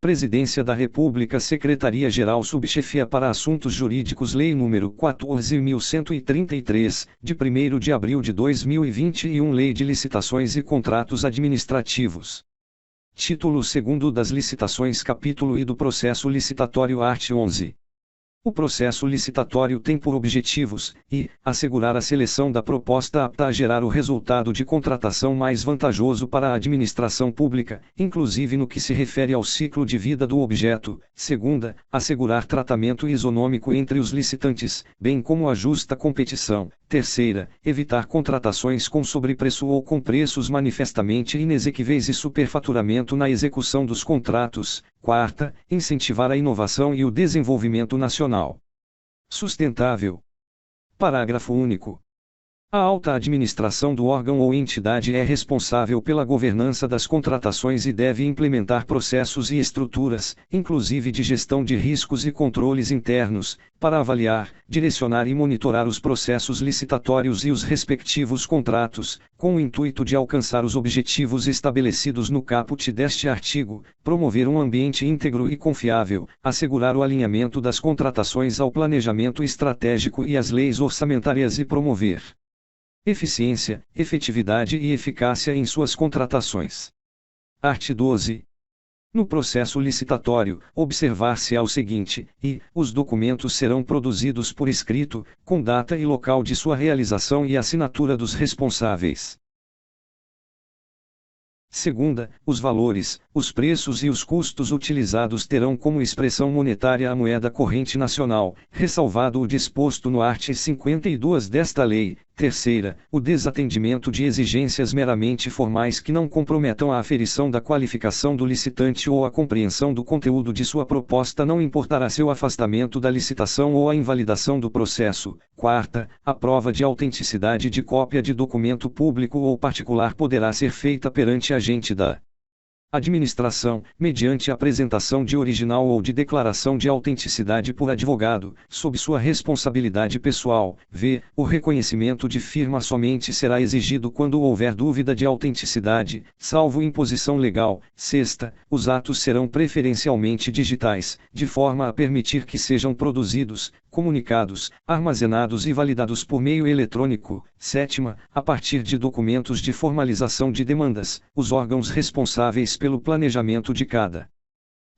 Presidência da República, Secretaria-Geral Subchefia para Assuntos Jurídicos, Lei nº 14.133, de 1º de abril de 2021, Lei de Licitações e Contratos Administrativos. Título 2º das Licitações, Capítulo I do Processo Licitatório, art. 11. O processo licitatório tem por objetivos, i, assegurar a seleção da proposta apta a gerar o resultado de contratação mais vantajoso para a administração pública, inclusive no que se refere ao ciclo de vida do objeto; segunda, assegurar tratamento isonômico entre os licitantes, bem como a justa competição; terceira, evitar contratações com sobrepreço ou com preços manifestamente inexequíveis e superfaturamento na execução dos contratos; quarta, incentivar a inovação e o desenvolvimento nacional sustentável. Parágrafo único. A alta administração do órgão ou entidade é responsável pela governança das contratações e deve implementar processos e estruturas, inclusive de gestão de riscos e controles internos, para avaliar, direcionar e monitorar os processos licitatórios e os respectivos contratos, com o intuito de alcançar os objetivos estabelecidos no caput deste artigo, promover um ambiente íntegro e confiável, assegurar o alinhamento das contratações ao planejamento estratégico e às leis orçamentárias e promover eficiência, efetividade e eficácia em suas contratações. Art. 12. No processo licitatório, observar-se-á o seguinte: i, os documentos serão produzidos por escrito, com data e local de sua realização e assinatura dos responsáveis. Segunda, os valores, os preços e os custos utilizados terão como expressão monetária a moeda corrente nacional, ressalvado o disposto no art. 52 desta lei. Terceira, o desatendimento de exigências meramente formais que não comprometam a aferição da qualificação do licitante ou a compreensão do conteúdo de sua proposta não importará seu afastamento da licitação ou a invalidação do processo. Quarta, a prova de autenticidade de cópia de documento público ou particular poderá ser feita perante agente da administração, mediante apresentação de original ou de declaração de autenticidade por advogado, sob sua responsabilidade pessoal. V. O reconhecimento de firma somente será exigido quando houver dúvida de autenticidade, salvo imposição legal. Sexta, os atos serão preferencialmente digitais, de forma a permitir que sejam produzidos, comunicados, armazenados e validados por meio eletrônico. Sétima, a partir de documentos de formalização de demandas, os órgãos responsáveis pelo planejamento de cada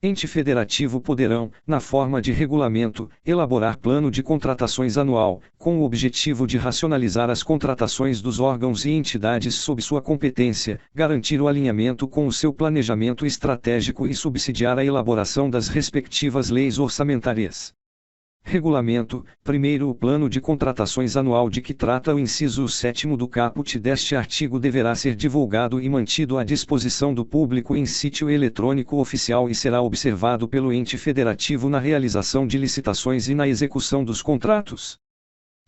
ente federativo poderão, na forma de regulamento, elaborar plano de contratações anual, com o objetivo de racionalizar as contratações dos órgãos e entidades sob sua competência, garantir o alinhamento com o seu planejamento estratégico e subsidiar a elaboração das respectivas leis orçamentárias. Regulamento. Primeiro, o plano de contratações anual de que trata o inciso 7º do caput deste artigo deverá ser divulgado e mantido à disposição do público em sítio eletrônico oficial e será observado pelo ente federativo na realização de licitações e na execução dos contratos.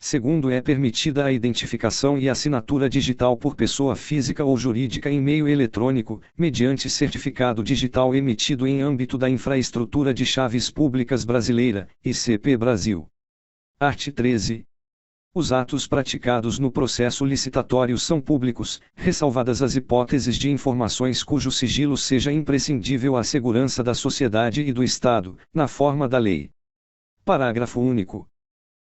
Segundo, é permitida a identificação e assinatura digital por pessoa física ou jurídica em meio eletrônico, mediante certificado digital emitido em âmbito da Infraestrutura de Chaves Públicas Brasileira, ICP Brasil. Art. 13. Os atos praticados no processo licitatório são públicos, ressalvadas as hipóteses de informações cujo sigilo seja imprescindível à segurança da sociedade e do Estado, na forma da lei. Parágrafo único.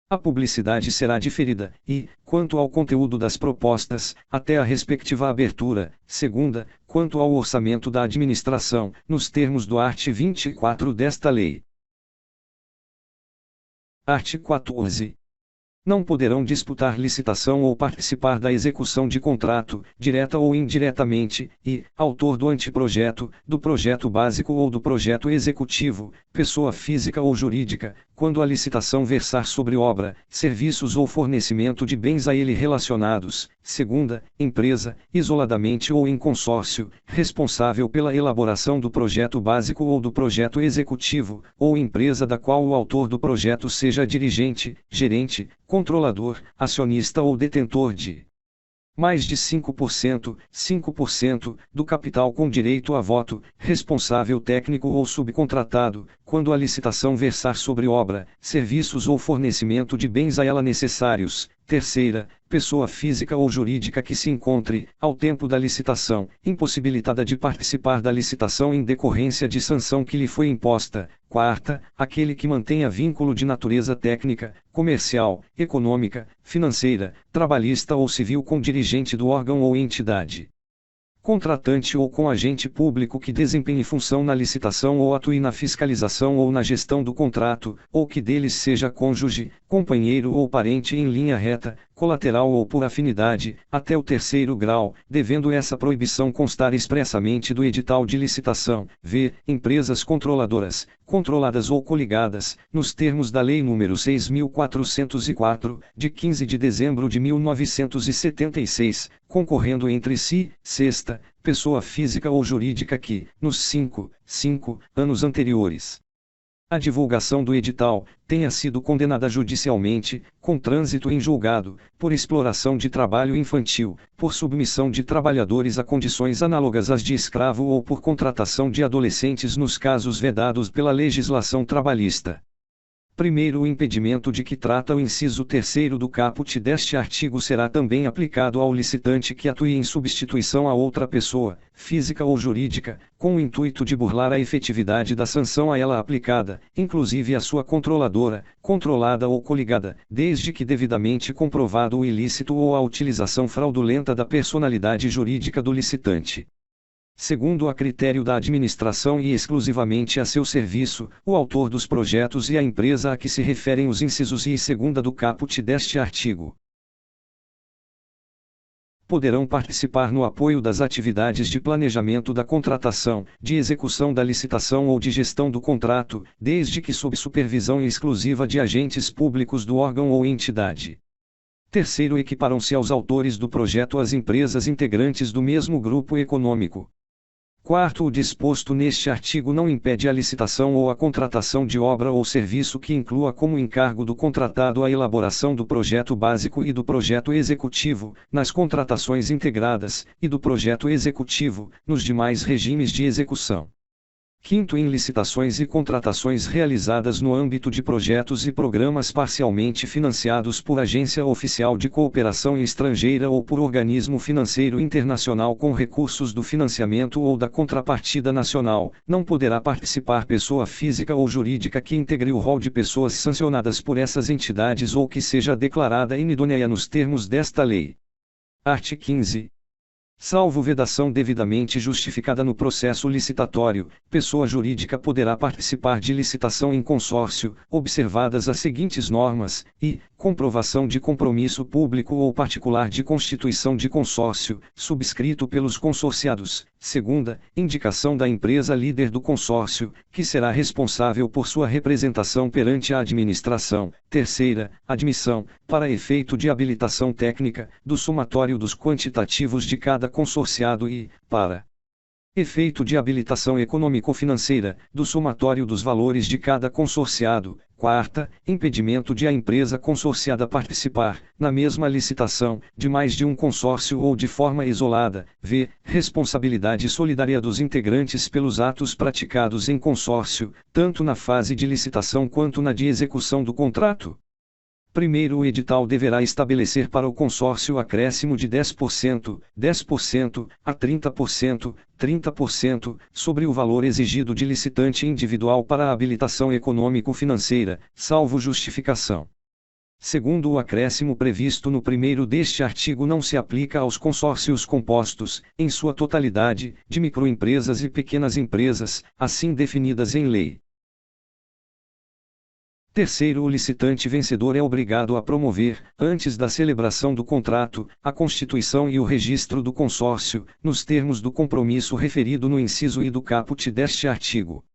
A publicidade será diferida, e, quanto ao conteúdo das propostas, até a respectiva abertura; segunda, quanto ao orçamento da administração, nos termos do art. 24 desta lei. Art. 14. Não poderão disputar licitação ou participar da execução de contrato, direta ou indiretamente, e, autor do anteprojeto, do projeto básico ou do projeto executivo, pessoa física ou jurídica, quando a licitação versar sobre obra, serviços ou fornecimento de bens a ele relacionados; segunda, empresa, isoladamente ou em consórcio, responsável pela elaboração do projeto básico ou do projeto executivo, ou empresa da qual o autor do projeto seja dirigente, gerente, controlador, acionista ou detentor de mais de 5% do capital com direito a voto, responsável técnico ou subcontratado, quando a licitação versar sobre obra, serviços ou fornecimento de bens a ela necessários; terceira, pessoa física ou jurídica que se encontre, ao tempo da licitação, impossibilitada de participar da licitação em decorrência de sanção que lhe foi imposta. Quarta, aquele que mantenha vínculo de natureza técnica, comercial, econômica, financeira, trabalhista ou civil com dirigente do órgão ou entidade contratante ou com agente público que desempenhe função na licitação ou atue na fiscalização ou na gestão do contrato, ou que deles seja cônjuge, companheiro ou parente em linha reta, colateral ou por afinidade, até o terceiro grau, devendo essa proibição constar expressamente do edital de licitação. V. Empresas controladoras, controladas ou coligadas, nos termos da Lei nº 6.404, de 15 de dezembro de 1976, concorrendo entre si. Sexta, pessoa física ou jurídica que, nos 5 anos anteriores à divulgação do edital, tenha sido condenada judicialmente, com trânsito em julgado, por exploração de trabalho infantil, por submissão de trabalhadores a condições análogas às de escravo ou por contratação de adolescentes nos casos vedados pela legislação trabalhista. Primeiro, o impedimento de que trata o inciso 3º do caput deste artigo será também aplicado ao licitante que atue em substituição a outra pessoa, física ou jurídica, com o intuito de burlar a efetividade da sanção a ela aplicada, inclusive a sua controladora, controlada ou coligada, desde que devidamente comprovado o ilícito ou a utilização fraudulenta da personalidade jurídica do licitante. Segundo, a critério da administração e exclusivamente a seu serviço, o autor dos projetos e a empresa a que se referem os incisos I e segunda do caput deste artigo poderão participar no apoio das atividades de planejamento da contratação, de execução da licitação ou de gestão do contrato, desde que sob supervisão exclusiva de agentes públicos do órgão ou entidade. Terceiro, equiparam-se aos autores do projeto as empresas integrantes do mesmo grupo econômico. Quarto, o disposto neste artigo não impede a licitação ou a contratação de obra ou serviço que inclua como encargo do contratado a elaboração do projeto básico e do projeto executivo, nas contratações integradas, e do projeto executivo, nos demais regimes de execução. Quinto, em licitações e contratações realizadas no âmbito de projetos e programas parcialmente financiados por agência oficial de cooperação estrangeira ou por organismo financeiro internacional com recursos do financiamento ou da contrapartida nacional, não poderá participar pessoa física ou jurídica que integre o rol de pessoas sancionadas por essas entidades ou que seja declarada inidônea nos termos desta lei. Art. 15. Salvo vedação devidamente justificada no processo licitatório, pessoa jurídica poderá participar de licitação em consórcio, observadas as seguintes normas: i. Comprovação de compromisso público ou particular de constituição de consórcio, subscrito pelos consorciados. Segunda, indicação da empresa líder do consórcio, que será responsável por sua representação perante a administração. Terceira, admissão, para efeito de habilitação técnica, do somatório dos quantitativos de cada consorciado e, para efeito de habilitação econômico-financeira, do somatório dos valores de cada consorciado. Quarta, impedimento de a empresa consorciada participar, na mesma licitação, de mais de um consórcio ou de forma isolada. V. Responsabilidade solidária dos integrantes pelos atos praticados em consórcio, tanto na fase de licitação quanto na de execução do contrato. Primeiro, o edital deverá estabelecer para o consórcio acréscimo de 10%, 10%, a 30%, 30%, sobre o valor exigido de licitante individual para a habilitação econômico-financeira, salvo justificação. Segundo, o acréscimo previsto no primeiro deste artigo não se aplica aos consórcios compostos, em sua totalidade, de microempresas e pequenas empresas, assim definidas em lei. Terceiro, o licitante vencedor é obrigado a promover, antes da celebração do contrato, a constituição e o registro do consórcio, nos termos do compromisso referido no inciso I do caput deste artigo.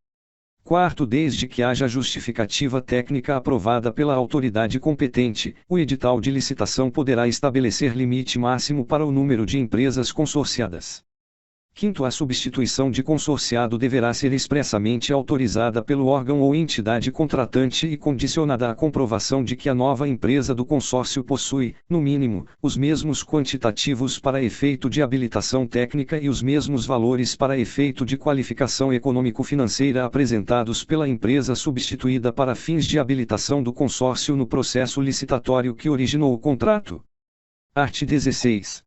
Quarto, desde que haja justificativa técnica aprovada pela autoridade competente, o edital de licitação poderá estabelecer limite máximo para o número de empresas consorciadas. Quinto, a substituição de consorciado deverá ser expressamente autorizada pelo órgão ou entidade contratante e condicionada à comprovação de que a nova empresa do consórcio possui, no mínimo, os mesmos quantitativos para efeito de habilitação técnica e os mesmos valores para efeito de qualificação econômico-financeira apresentados pela empresa substituída para fins de habilitação do consórcio no processo licitatório que originou o contrato. Art. 16.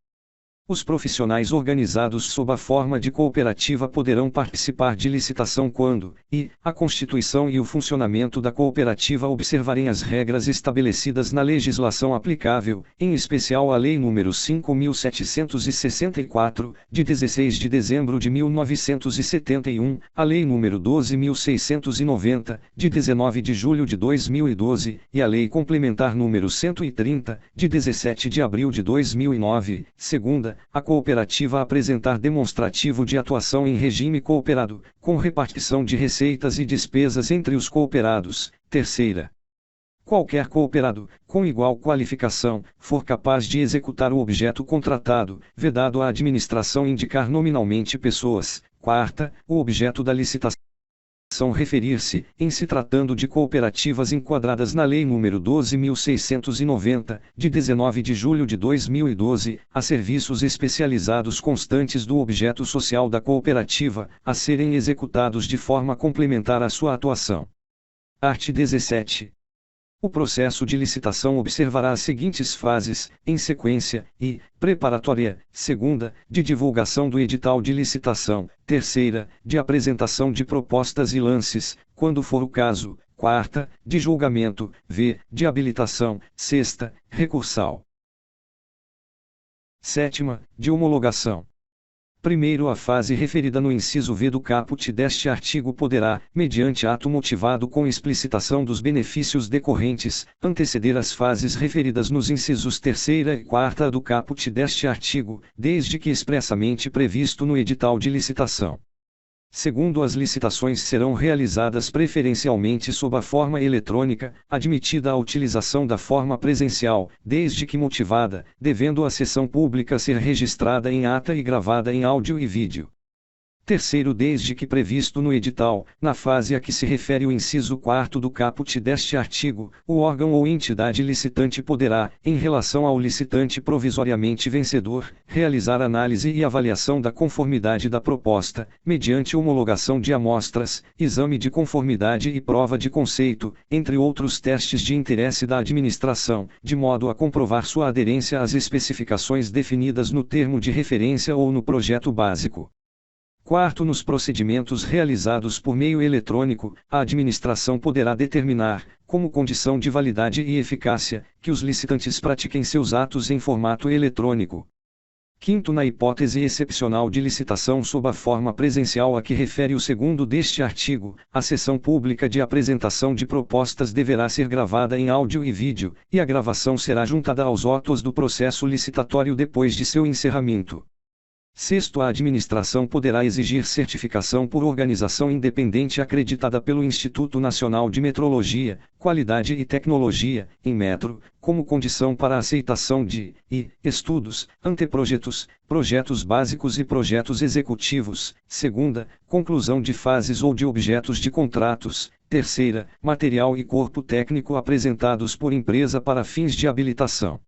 Os profissionais organizados sob a forma de cooperativa poderão participar de licitação quando, a constituição e o funcionamento da cooperativa observarem as regras estabelecidas na legislação aplicável, em especial a Lei nº 5.764, de 16 de dezembro de 1971, a Lei nº 12.690, de 19 de julho de 2012, e a Lei Complementar nº 130, de 17 de abril de 2009, segunda, a cooperativa apresentar demonstrativo de atuação em regime cooperado, com repartição de receitas e despesas entre os cooperados. Terceira, qualquer cooperado, com igual qualificação, for capaz de executar o objeto contratado, vedado à administração indicar nominalmente pessoas. Quarta, o objeto da licitação referir-se, em se tratando de cooperativas enquadradas na Lei nº 12.690, de 19 de julho de 2012, a serviços especializados constantes do objeto social da cooperativa, a serem executados de forma complementar à sua atuação. Art. 17. O processo de licitação observará as seguintes fases, em sequência, preparatória, segunda, de divulgação do edital de licitação, terceira, de apresentação de propostas e lances, quando for o caso, quarta, de julgamento, de habilitação, sexta, recursal. Sétima, de homologação. Primeiro, a fase referida no inciso V do caput deste artigo poderá, mediante ato motivado com explicitação dos benefícios decorrentes, anteceder as fases referidas nos incisos 3ª e 4ª do caput deste artigo, desde que expressamente previsto no edital de licitação. Segundo, as licitações serão realizadas preferencialmente sob a forma eletrônica, admitida a utilização da forma presencial, desde que motivada, devendo a sessão pública ser registrada em ata e gravada em áudio e vídeo. Terceiro, desde que previsto no edital, na fase a que se refere o inciso 4º do caput deste artigo, o órgão ou entidade licitante poderá, em relação ao licitante provisoriamente vencedor, realizar análise e avaliação da conformidade da proposta, mediante homologação de amostras, exame de conformidade e prova de conceito, entre outros testes de interesse da administração, de modo a comprovar sua aderência às especificações definidas no termo de referência ou no projeto básico. Quarto, nos procedimentos realizados por meio eletrônico, a administração poderá determinar, como condição de validade e eficácia, que os licitantes pratiquem seus atos em formato eletrônico. Quinto, na hipótese excepcional de licitação sob a forma presencial a que refere o segundo deste artigo, a sessão pública de apresentação de propostas deverá ser gravada em áudio e vídeo, e a gravação será juntada aos autos do processo licitatório depois de seu encerramento. Sexto, a administração poderá exigir certificação por organização independente acreditada pelo Instituto Nacional de Metrologia, Qualidade e Tecnologia, Inmetro, como condição para a aceitação de estudos, anteprojetos, projetos básicos e projetos executivos. Segunda, conclusão de fases ou de objetos de contratos. Terceira, material e corpo técnico apresentados por empresa para fins de habilitação.